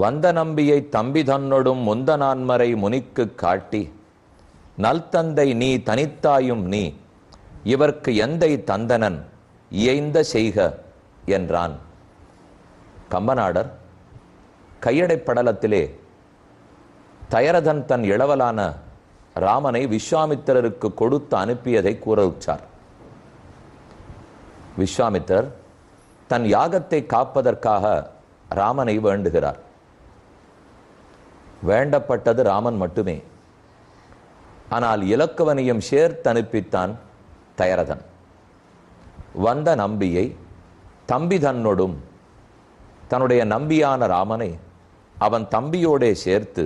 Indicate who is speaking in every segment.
Speaker 1: வந்த நம்பியை தம்பி தன்னொடும் முந்த நான்மறை முனிக்கு காட்டி நல் தந்தை நீ தனித்தாயும் நீ இவர்க்கு எந்தை தந்தனன் இயைந்த செய்க என்றான். கம்பநாடர் கையடைப்படலத்திலே தயரதன் தன் இளவலான ராமனை விஸ்வாமித்திரருக்கு கொடுத்து அனுப்பியதை கூற உற்றார். விஸ்வாமித்திரர் தன் யாகத்தை காப்பதற்காக ராமனை வேண்டுகிறார். வேண்டப்பட்டது ராமன் மட்டுமே. ஆனால் இலக்குவனையும் சேர்த்து அனுப்பித்தான் தயரதன். வந்த நம்பியை தம்பி தன்னொடும் தன்னுடைய நம்பியான ராமனை அவன் தம்பியோடே சேர்த்து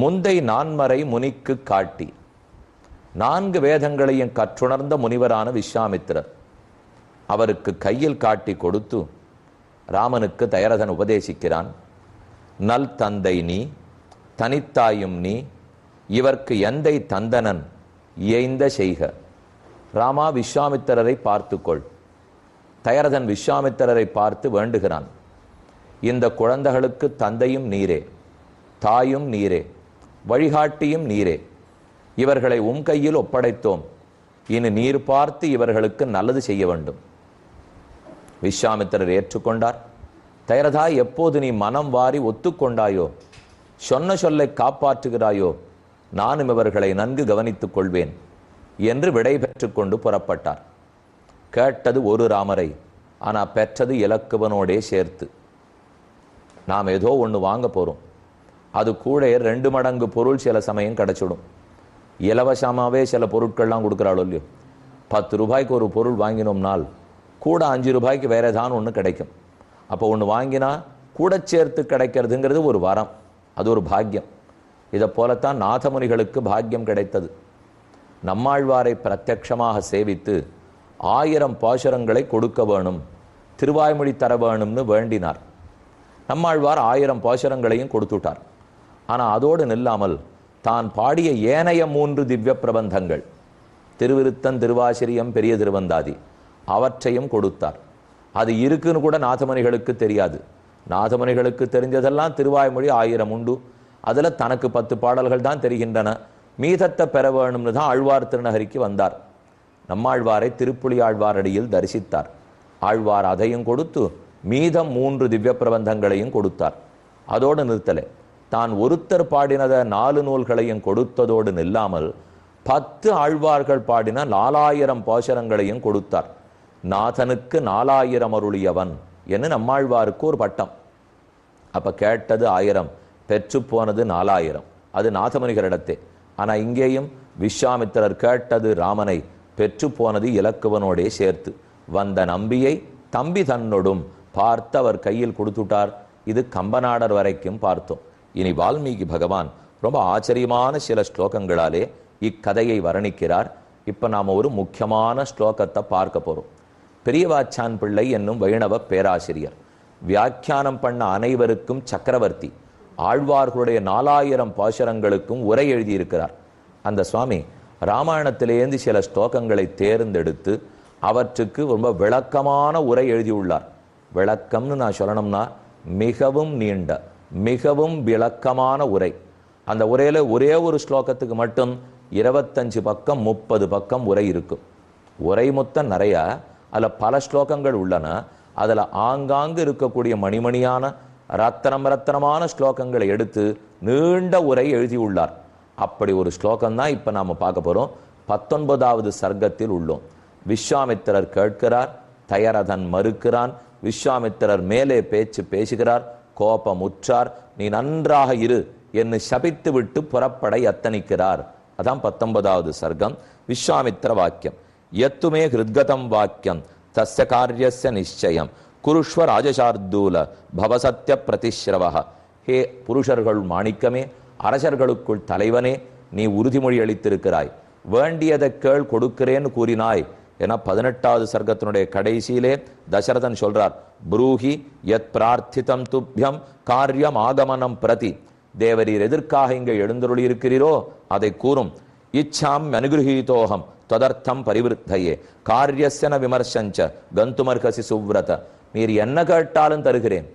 Speaker 1: முந்தை நான்மறை முனிக்கு காட்டி 4 வேதங்களையும் கற்றுணர்ந்த முனிவரான விஸ்வாமித்திரர் அவருக்கு கையில் காட்டி கொடுத்து ராமனுக்கு தயரதன் உபதேசிக்கிறான். நல் தந்தை நீ தனித்தாயும் நீ இவர்க்கு எந்தை தந்தனன் இயைந்த செய்க. ராமா, விஸ்வாமித்திரரை பார்த்துக்கொள். தயரதன் விஸ்வாமித்திரரை பார்த்து வேண்டுகிறான். இந்த குழந்தைகளுக்கு தந்தையும் நீரே, தாயும் நீரே, வழிகாட்டியும் நீரே. இவர்களை கையில் ஒப்படைத்தோம். இனி நீர் பார்த்து இவர்களுக்கு நல்லது செய்ய வேண்டும். விஸ்வாமித்திரர் ஏற்றுக்கொண்டார். தயரதா, எப்போது நீ மனம் வாரி ஒத்துக்கொண்டாயோ, சொன்ன சொல்லை காப்பாற்றுகிறாயோ, நானும் இவர்களை நன்கு கவனித்துக் கொள்வேன் என்று விடை பெற்று கொண்டு புறப்பட்டார். கேட்டது ஒரு ராமரை, ஆனால் பெற்றது இலக்குவனோடே சேர்த்து. நாம் ஏதோ ஒன்று வாங்க போகிறோம், அது கூட 2 மடங்கு பொருள் சில சமயம் கிடைச்சிடும். இலவசமாகவே சில பொருட்கள்லாம் கொடுக்குறாளோ இல்லையோ, 10 ரூபாய்க்கு ஒரு பொருள் வாங்கினோம்னால் கூட 5 ரூபாய்க்கு வேற ஏதாவது ஒன்று கிடைக்கும். அப்போ ஒன்று வாங்கினா கூட சேர்த்து கிடைக்கிறதுங்கிறது ஒரு வரம், அது ஒரு பாக்கியம். இதை போலத்தான் நாதமுனிகளுக்கு பாக்கியம் கிடைத்தது. நம்மாழ்வாரை பிரத்யட்சமாக சேவித்து 1000 பாசுரங்களை கொடுக்க வேணும், திருவாய்மொழி தர வேணும்னு வேண்டினார். நம்மாழ்வார் 1000 பாசுரங்களையும் கொடுத்துட்டார். ஆனால் அதோடு நில்லாமல் தான் பாடிய ஏனைய 3 திவ்ய பிரபந்தங்கள், திருவிருத்தன், திருவாசிரியம், பெரிய திருவந்தாதி, அவற்றையும் கொடுத்தார். அது இருக்குன்னு கூட நாதமுனிகளுக்கு தெரியாது. நாதமுனிகளுக்கு தெரிஞ்சதெல்லாம் திருவாய்மொழி 1000 உண்டு. அதில் தனக்கு 10 பாடல்கள் தான் தெரிகின்றன. மீதத்தை பெற வேணும்னு தான் ஆழ்வார் திருநகரிக்கு வந்தார். நம்மாழ்வாரை திருப்புலி ஆழ்வாரடியில் தரிசித்தார். ஆழ்வார் அதையும் கொடுத்து மீதம் 3 திவ்ய பிரபந்தங்களையும் கொடுத்தார். அதோடு நிறுத்தலை, தான் ஒருத்தர் பாடினத 4 நூல்களையும் கொடுத்ததோடு நில்லாமல் 10 ஆழ்வார்கள் பாடின 4000 பாசுரங்களையும் கொடுத்தார். நாதனுக்கு 4000 அருளியவன் என்று நம்மாழ்வாருக்கு ஒரு பட்டம். அப்ப கேட்டது 1000, பெற்று போனது 4000. அது நாதமுனிகளிடத்தே. ஆனா இங்கேயும் விஸ்வாமித்திரர் கேட்டது ராமனை, பெற்று போனது இலக்குவனோடே சேர்த்து. வந்த நம்பியை தம்பி தன்னொடும் பார்த்து அவர் கையில் கொடுத்துட்டார். இது கம்பநாடர் வரைக்கும் பார்த்தோம். இனி வால்மீகி பகவான் ரொம்ப ஆச்சரியமான சில ஸ்லோகங்களாலே இக்கதையை வர்ணிக்கிறார். இப்ப நாம ஒரு முக்கியமான ஸ்லோகத்தை பார்க்க போறோம். பெரியவாச்சான் பிள்ளை என்னும் வைணவ பேராசிரியர், வியாக்கியானம் பண்ண அனைவருக்கும் சக்கரவர்த்தி, ஆழ்வார்களுடைய 4000 பாசுரங்களுக்கும் உரை எழுதியிருக்கிறார். அந்த சுவாமி ராமாயணத்திலேருந்து சில ஸ்லோகங்களை தேர்ந்தெடுத்து அவற்றுக்கு ரொம்ப விளக்கமான உரை எழுதியுள்ளார். விளக்கம்னு நான் சொல்லணும்னா மிகவும் நீண்ட, மிகவும் விளக்கமான உரை. அந்த உரையில ஒரே ஒரு ஸ்லோகத்துக்கு மட்டும் 25 பக்கம் 30 பக்கம் உரை இருக்கும். உரை மொத்தம் நிறைய, அதில் பல ஸ்லோகங்கள் உள்ளன. அதில் ஆங்காங்கு இருக்கக்கூடிய மணிமணியான ரத்தனமான ஸ்லோகங்களை எடுத்து நீண்ட உரை எழுதியுள்ளார். அப்படி ஒரு ஸ்லோகம்தான் இப்போ நாம் பார்க்க போகிறோம். 19வது சர்க்கத்தில் உள்ளோம். விஸ்வாமித்திரர் கேட்கிறார், தயரதன் மறுக்கிறான். விஸ்வாமித்திரர் மேலே பேச்சு பேசுகிறார். கோபமுற்றார். நீ நன்றாக இரு என்று சபித்து விட்டு புறப்பட யத்தனிக்கிறார். அதான் 19வது சர்க்கம். விஸ்வாமித்திர வாக்கியம். எத்துமே ஹிருத்கதம் வாக்கியம் தஸ்ய காரியஸ்ய நிச்சயம் குருஷ்வ ராஜசார்தூல பவசத்ய பிரதிஸ்ரவஹ. ஹே புருஷர்கள் மாணிக்கமே, அரசர்களுக்குள் தலைவனே, நீ உறுதிமொழி அளித்திருக்கிறாய். வேண்டியதை கேள், கொடுக்கிறேன்னு கூறினாய் என 18வது சர்க்கத்தினுடைய கடைசியிலே தசரதன் சொல்றார். ப்ரூஹி யத் பிரார்த்திதம் துப்யம் காரியம் ஆகமனம் பிரதி. தேவரீர் எதற்காக இங்கே எழுந்தருளி இருக்கிறீரோ அதை கூறும். இச்சாம் அனுகிரகீதோகம் ததர்த்தம் பரிவிருத்தையே காரியசன விமர்சஞ்ச கந்துமர்கசி சுவ்ரத. நீர் என்ன கேட்டாலும் தருகிறேன்,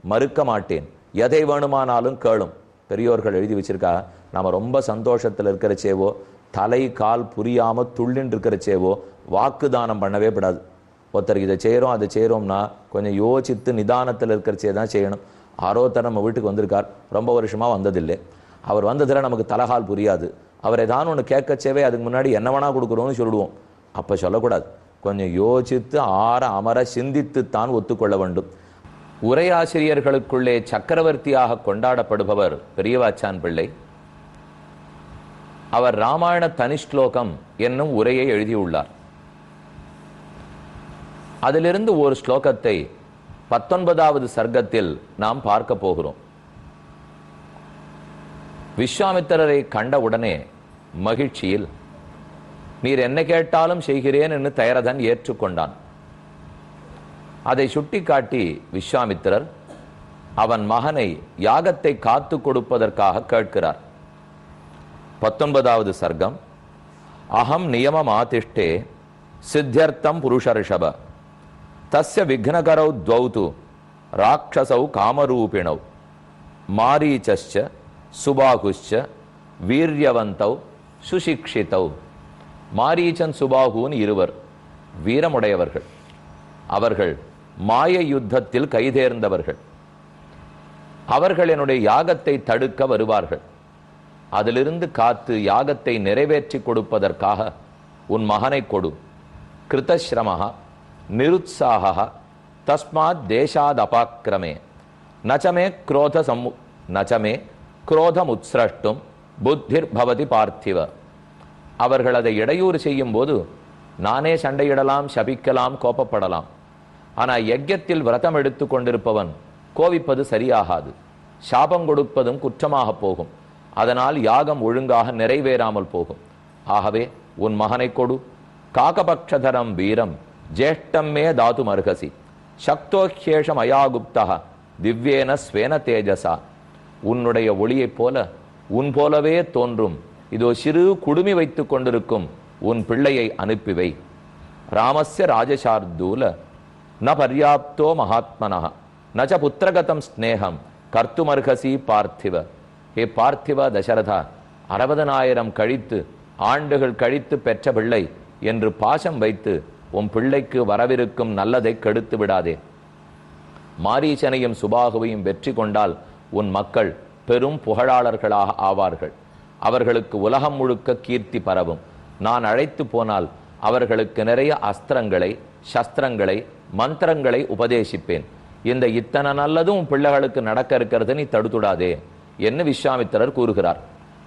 Speaker 1: மறுக்க மாட்டேன். எதை வேணுமானாலும் கேளும். பெரியோர்கள் எழுதி வச்சிருக்கா, நாம ரொம்ப சந்தோஷத்தில் இருக்கிறச்சேவோ, தலை கால் புரியாம துள்ளின்னு இருக்கிறச்சேவோ வாக்குதானம் பண்ணவே படாது. ஒருத்தருக்கு இதை செய்கிறோம் அதை செய்கிறோம்னா கொஞ்சம் யோசித்து நிதானத்தில் இருக்கிறச்சே தான் செய்யணும். ஆரோத்தர் நம்ம வீட்டுக்கு வந்திருக்கார், ரொம்ப வருஷமாக வந்ததில்லை. அவர் வந்ததில் நமக்கு தலகால் புரியாது. அவர் ஏதாவது ஒன்று கேட்கச்சேவே அதுக்கு முன்னாடி என்ன வேணா கொடுக்குறோன்னு சொல்லிடுவோம். அப்போ சொல்லக்கூடாது. கொஞ்சம் யோசித்து ஆற அமர சிந்தித்துத்தான் ஒத்துக்கொள்ள வேண்டும். உரையாசிரியர்களுக்குள்ளே சக்கரவர்த்தியாக கொண்டாடப்படுபவர் பெரியவாச்சான் பிள்ளை. அவர் ராமாயண தனிஷ்லோகம் என்னும் உரையை எழுதியுள்ளார். அதிலிருந்து ஒரு ஸ்லோகத்தை 19வது சர்க்கத்தில் நாம் பார்க்க போகிறோம். விஸ்வாமித்திரரை கண்டவுடனே மகிழ்ச்சியில் நீர் என்ன கேட்டாலும் செய்கிறேன் என்று தயரதன் ஏற்றுக்கொண்டான். அதை சுட்டிக்காட்டி விஸ்வாமித்திரர் அவன் மகனை யாகத்தை காத்து கொடுப்பதற்காக கேட்கிறார். 19வது சர்க்கம். அகம் நியமம் ஆதிஷ்டே சித்தியர்த்தம் புருஷர்ஷப தஸ்ய விக்னகரௌ த்வௌது ராட்சசௌ காமரூபிணௌ மாரீச்ச சுபாகுஷ்ச வீரியவந்தௌ சுசிக்ஷிதௌ. மாரீச்சன் சுபாகுன்னு இருவர் வீரமுடையவர்கள். அவர்கள் மாய யுத்தத்தில் கைதேர்ந்தவர்கள். அவர்கள் என்னுடைய யாகத்தை தடுக்க வருவார்கள். அதிலிருந்து காத்து யாகத்தை நிறைவேற்றி கொடுப்பதற்காக உன் மகனை கொடு. கிருதஸ்ரமஹ நிருத்சாஹ தஸ்மாத் தேசாத் அபாக்கிரமே நச்சமே குரோதமுத்ஸ்ரஷ்டும் புத்திர் பவதி பார்த்திவ. அவர்கள் அதை இடையூறு செய்யும் போது நானே சண்டையிடலாம், சபிக்கலாம், கோபப்படலாம். ஆனால் யஜ்யத்தில் விரதம் எடுத்து கொண்டிருப்பவன் கோவிப்பது சரியாகாது. சாபம் கொடுப்பதும் குற்றமாக போகும். அதனால் யாகம் ஒழுங்காக நிறைவேறாமல் போகும். ஆகவே உன் மகனை கொடு. காகபக்ஷதரம் வீரம் ஜேஷ்டம் மே தாது மர்ஹசி சக்தோஹேஷம் அயாகுப்தா திவ்யேன ஸ்வேன தேஜசா. உன்னுடைய ஒளியைப் போல உன் போலவே தோன்றும் இதோ சிறு குடுமி வைத்துக் கொண்டிருக்கும் உன் பிள்ளையை அனுப்பிவை. ராமஸ்ய ராஜசார்தூல ந பர்யாப்தோ மகாத்மனஹ நச்ச புத்திரகதம் ஸ்நேகம் கர்த்துமர்ஹசி பார்த்திவ. ஹே பார்த்திவ தசரதா, 60,000 கழித்து ஆண்டுகள் கழித்து பெற்ற பிள்ளை என்று பாசம் வைத்து உன் பிள்ளைக்கு வரவிருக்கும் நல்லதை கெடுத்து விடாதே. மாரீசனையும் சுபாகுவையும் வெற்றி கொண்டால் உன் மக்கள் பெரும் புகழாளர்களாக ஆவார்கள். அவர்களுக்கு உலகம் முழுக்க கீர்த்தி பரவும். நான் அழைத்து போனால் அவர்களுக்கு நிறைய அஸ்திரங்களை, சஸ்திரங்களை, மந்திரங்களை உபதேசிப்பேன். இந்த இத்தனை நல்லதும் பிள்ளைகளுக்கு நடக்க இருக்கிறது, நீ தடுத்துடாதே என்று விஸ்வாமித்திரர் கூறுகிறார்.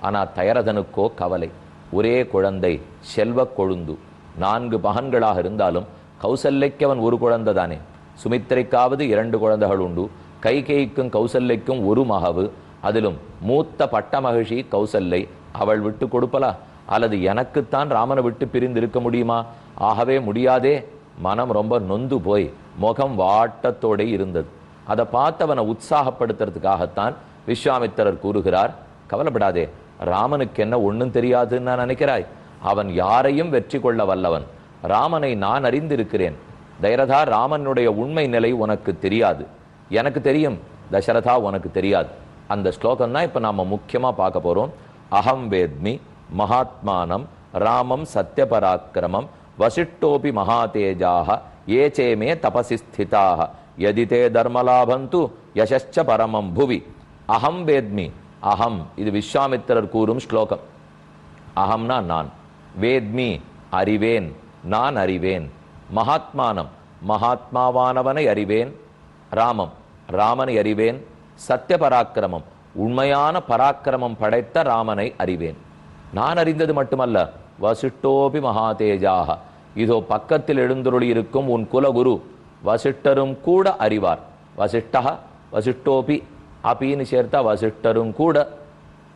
Speaker 1: ஆனால் தயரதனுக்கோ கவலை. ஒரே குழந்தை, செல்வ கொழுந்து. 4 மகன்களாக இருந்தாலும் கௌசல்லைக்கு அவன் ஒரு குழந்தை தானே. சுமித்திரைக்காவது 2 குழந்தைகள் உண்டு. கைகேயிக்கும் கௌசல்லைக்கும் ஒரு மகவு. அதிலும் மூத்த பட்ட மகிழ்ச்சி கௌசல்லை. அவள் விட்டு கொடுப்பலா? அல்லது எனக்குத்தான் ராமனை விட்டு பிரிந்து இருக்க முடியுமா? ஆகவே முடியாதே. மனம் ரொம்ப நொந்து போய் முகம் வாட்டத்தோடு இருந்தது. அதை பார்த்தவனை உற்சாகப்படுத்துறதுக்காகத்தான் விஸ்வாமித்திரர் கூறுகிறார், கவலைப்படாதே, ராமனுக்கு என்ன ஒன்றும் தெரியாதுன்னு நான் நினைக்கிறாய்? அவன் யாரையும் வெற்றி கொள்ள வல்லவன். ராமனை நான் அறிந்திருக்கிறேன். தயரதா, ராமனுடைய உண்மை நிலை உனக்கு தெரியாது, எனக்கு தெரியும். தசரதா, உனக்கு தெரியாது. அந்த ஸ்லோகம் தான் இப்போ நாம் முக்கியமாக பார்க்க போகிறோம். அகம் வேத்மி மகாத்மானம் ராமம் சத்யபராக்கிரமம் வசிஷ்டோபி மகாதேஜாக ஏச்சேமே தபசி ஸ்திதாக யதிதே தர்மலாபந்து யசச்ச பரமம் புவி. அகம் வேத்மி. அகம் இது விஸ்வாமித்திரர் கூறும் ஸ்லோகம். அகம்னா நான், வேத்மி அறிவேன், நான் அறிவேன். மகாத்மானம் மகாத்மாவானவனை அறிவேன். ராமம் ராமனை அறிவேன். சத்திய பராக்கிரமம் உண்மையான பராக்கிரமம் படைத்த ராமனை அறிவேன். நான் அறிந்தது மட்டுமல்ல, வசிஷ்டோபி மகாதேஜாக இதோ பக்கத்தில் எழுந்தருளி இருக்கும் உன் குலகுரு வசிஷ்டரும் கூட அறிவார். வசிஷ்டா வசிஷ்டோபி அபின்னு சேர்த்தா வசிஷ்டரும் கூட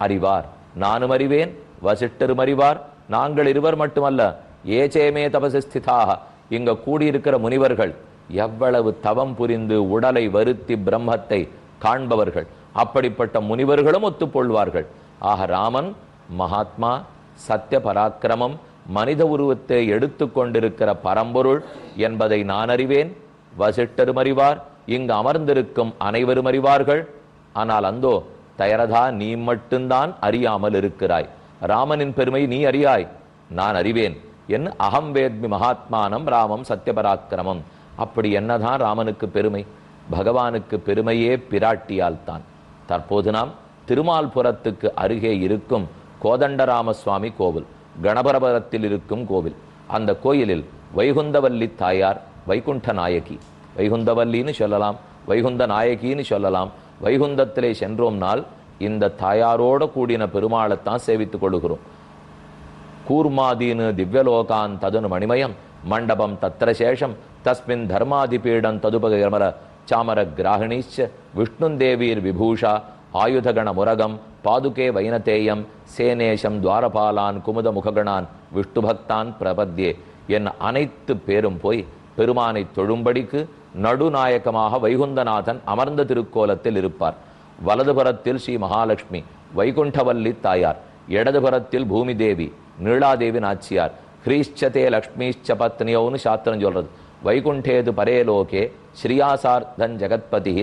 Speaker 1: அறிவார். நானும் அறிவேன், வசிஷ்டரும் அறிவார். நாங்கள் இருவர் மட்டுமல்ல, ஏச்சேமே தபசிஸ்திதாக இங்க கூடியிருக்கிற முனிவர்கள் எவ்வளவு தவம் புரிந்து உடலை வருத்தி பிரம்மத்தை காண்பவர்கள். அப்படிப்பட்ட முனிவர்களும் ஒத்துக்கொள்வார்கள். ஆக ராமன் மகாத்மா, சத்திய பராக்கிரமம், மனித உருவத்தை எடுத்து கொண்டிருக்கிற பரம்பொருள் என்பதை நான் அறிவேன். வசிஷ்டரும் அறிவார். இங்கு அமர்ந்திருக்கும் அனைவரும் அறிவார்கள். ஆனால் அந்தோ தயரதா நீ மட்டும்தான் அறியாமல் இருக்கிறாய். ராமனின் பெருமை நீ அறியாய், நான் அறிவேன். என் அகம் வேத்மி மகாத்மானம் ராமம் சத்யபராக்கிரமம். அப்படி என்னதான் ராமனுக்கு பெருமை? பகவானுக்கு பெருமையே பிராட்டியால் தான். தற்போது நாம் திருமால்புரத்துக்கு அருகே இருக்கும் கோதண்டராமசுவாமி கோவில், கணபரபுரத்தில் இருக்கும் கோவில். அந்த கோயிலில் வைகுந்தவல்லி தாயார், வைகுண்ட நாயகி, வைகுந்தவல்லின்னு சொல்லலாம், வைகுந்த நாயகின்னு சொல்லலாம். வைகுந்தத்திலே சென்றோம்னால் இந்த தாயாரோட கூடின பெருமாளைத்தான் சேவித்துக் கொள்கிறோம். கூர்மாதீனு திவ்யலோகான் ததுனு மணிமயம் மண்டபம் தத்திர சேஷம் தஸ்மின் தர்மாதிபீடம் ததுபகமர சாமர கிராகிணீச்ச விஷ்ணுந்தேவீர் விபூஷா ஆயுதகண முரகம் பாதுகே வைனதேயம் சேனேஷம் துவாரபாலான் குமுத முககணான் விஷ்ணுபக்தான் பிரபத்யே என் அனைத்து பேரும் போய் பெருமானை தொழும்படிக்கு நடுநாயகமாக வைகுந்தநாதன் அமர்ந்த திருக்கோலத்தில் இருப்பார். வலதுபுறத்தில் ஸ்ரீ மகாலட்சுமி வைகுண்டவல்லி தாயார், இடதுபுறத்தில் பூமி தேவி நீளாதேவி நாச்சியார். ஹ்ரீஷ்சதே லக்ஷ்மீஷ்ச பத்னியோன்னு சாஸ்திரம் சொல்றது. வைகுண்டேது பரேலோகே ஸ்ரீயாசார்த்தன் ஜெகத்பதி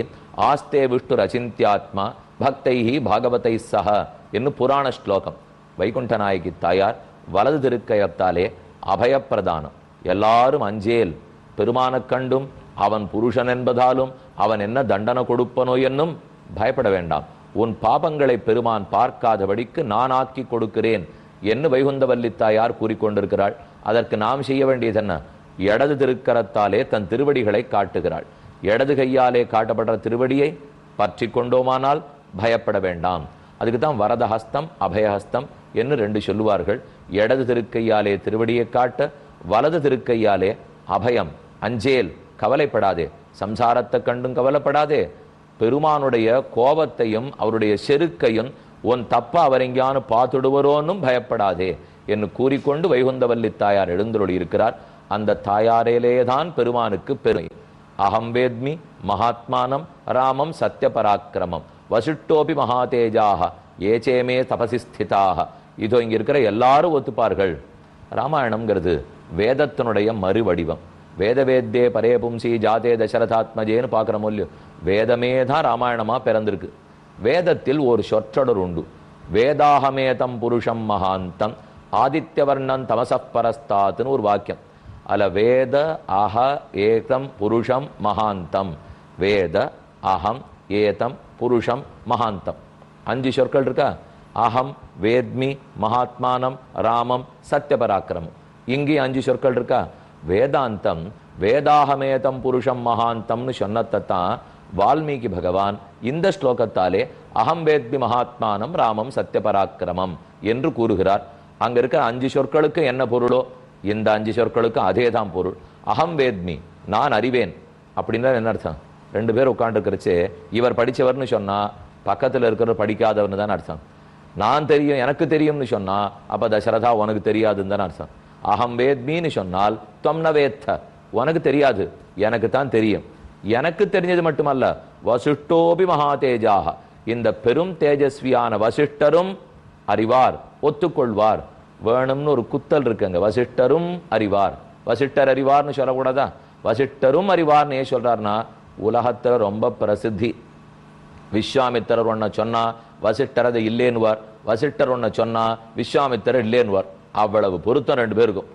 Speaker 1: ஆஸ்தே விஷ்ணு ரச்சிந்தியாத்மா பக்தைஹி பாகவதை சஹ என்று புராண ஸ்லோகம். வைகுண்ட நாயகி தாயார் வலது திருக்கயத்தாலே அபயப்பிரதானம். எல்லாரும் அஞ்சேல், பெருமான கண்டும் அவன் புருஷன் என்பதாலும் அவன் என்ன தண்டனை கொடுப்பனோ என்னும் பயப்பட வேண்டாம். உன் பாபங்களை பெருமான் பார்க்காதபடிக்கு நான் ஆக்கி கொடுக்கிறேன் என்று வைகுந்தவல்லி தாயார் கூறிக்கொண்டிருக்கிறாள். அதற்கு நாம் செய்ய வேண்டியது என்ன? இடது திருக்கரத்தாலே தன் திருவடிகளை காட்டுகிறாள். இடது கையாலே காட்டப்படுற திருவடியை பற்றி கொண்டோமானால் பயப்பட வேண்டாம். அதுக்கு தான் வரதஹஸ்தம் அபயஹஸ்தம் என்று ரெண்டு சொல்லுவார்கள். இடது திருக்கையாலே திருவடியை காட்ட, வலது திருக்கையாலே அபயம், அஞ்சேல், கவலைப்படாதே, சம்சாரத்தை கண்டும் கவலைப்படாதே, பெருமானுடைய கோபத்தையும் அவருடைய செருக்கையும் உன் தப்ப அவர் எங்கேயானு பார்த்துடுவரோன்னும் பயப்படாதே என்று கூறிக்கொண்டு வைகுந்தவல்லி தாயார் எழுந்தருளி இருக்கிறார். அந்த தாயாரிலேதான் பெருமானுக்கு பெருமை. அகம் வேத்மி மகாத்மானம் ராமம் சத்யபராக்கிரமம் வசிட்டோபி மகாதேஜாக ஏச்சேமே தபசி ஸ்திதாக. இதோ இங்க இருக்கிற எல்லாரும் ஒத்துப்பார்கள். ராமாயணம்ங்கிறது வேதத்தினுடைய மறுவடிவம். வேதவேத்தே பரே பும்சி ஜாதே தசரதாத்மஜேன்னு பார்க்குற மொழியும் வேதமே தான் ராமாயணமா பிறந்திருக்கு. வேதத்தில் ஒரு சொற்றொடர் உண்டு. வேதாகமேதம் புருஷம் மகாந்தம் ஆதித்யவர்ணம் தமசப்பரஸ்தாத்னு ஒரு வாக்கியம். அல்ல வேத அஹ ஏதம் புருஷம் மகாந்தம், வேத அகம் ஏதம் புருஷம் மகாந்தம். 5 சொற்கள் இருக்கா? அகம் வேத்மி மகாத்மானம் ராமம் சத்யபராக்கிரமம். இங்கே 5 சொற்கள் இருக்கா? வேதாந்தம் வேதாகமேதம் புருஷம் மகாந்தம்னு சொன்னத்தான் வால்மீகி பகவான் இந்த ஸ்லோகத்தாலே அகம் வேத்மி மகாத்மானம் ராமம் சத்யபராக்கிரமம் என்று கூறுகிறார். அங்க இருக்கிற 5 சொற்களுக்கு என்ன பொருளோ இந்த 5 சொற்களுக்கு அதே தான் பொருள். அகம் வேத்மி, நான் அறிவேன் அப்படின்னா என்ன அர்த்தம்? 2 பேர் உட்காந்துருக்கிறச்சே இவர் படித்தவர்னு சொன்னா பக்கத்தில் இருக்கிறவர் படிக்காதவர்னு தான் அர்த்தம். நான் தெரியும் எனக்கு தெரியும்னு சொன்னா அப்ப தசரதா உனக்கு தெரியாதுன்னு தான் அர்த்தம். அகம் வேத்மின்னு சொன்னால் தொம்ன வேத்த, உனக்கு தெரியாது எனக்கு தான் தெரியும். எனக்கு தெரிஞ்சது மட்டுமல்ல, வசிஷ்டோபி மகாதேஜாக, இந்த பெரும் தேஜஸ்வியான வசிஷ்டரும் அறிவார், ஒத்துக்கொள்வார். வேணும்னு ஒரு குத்தல் இருக்குங்க. வசிஷ்டரும் அறிவார், வசிஷ்டர் அறிவார்னு சொல்லக்கூடாதா? வசிஷ்டரும் அறிவார்னு ஏன் சொல்றாருன்னா உலகத்துல ரொம்ப பிரசித்தி. விஸ்வாமித்திரர் ஒன்ன சொன்னா வசிஷ்டர் அதை இல்லேன்னுவார், வசிஷ்டர் ஒன்ன சொன்னா விஸ்வாமித்திரர் இல்லேன்னுவார். அவ்வளவு பொருத்தம் 2 பேருக்கும்.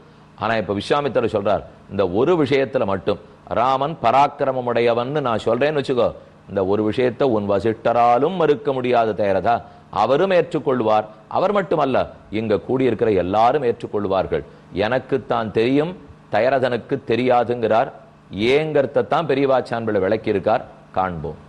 Speaker 1: ஆனா இப்ப விஸ்வாமித்திரர் சொல்றார், இந்த ஒரு விஷயத்துல மட்டும் ராமன் பராக்கிரமம் உடையவன்னு நான் சொல்றேன்னு வச்சுக்கோ, இந்த ஒரு விஷயத்தை உன் வசிஷ்டராலும் மறுக்க முடியாத தயாரதா அவரும் ஏற்றுக்கொள்வார். அவர் மட்டுமல்ல, இங்க கூடியிருக்கிற எல்லாரும் ஏற்றுக்கொள்வார்கள். எனக்குத்தான் தெரியும், தயரதனுக்கு தெரியாதுங்கிறார். ஏங்கிறதான் பெரியவாச்சான் விளக்கி இருக்கார். காண்போம்.